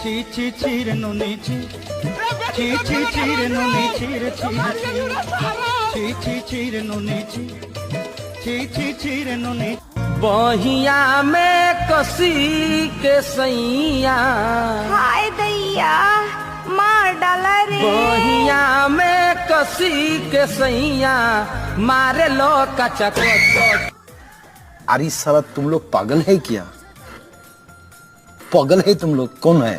ছি ছি ছি রে নুনি ছি ছি ছি ছি রে নুনি ছি রে ছি ছি ছি ছি রে নুনি ছি ছি ছি ছি रे नुनी बहिया में कसी के सैया हाय दैया मार डाला रे। बहिया में कसी के सैया मारे लो कचा। अरे साला तुम लोग पागल है क्या? पागल है तुम लोग? कौन है?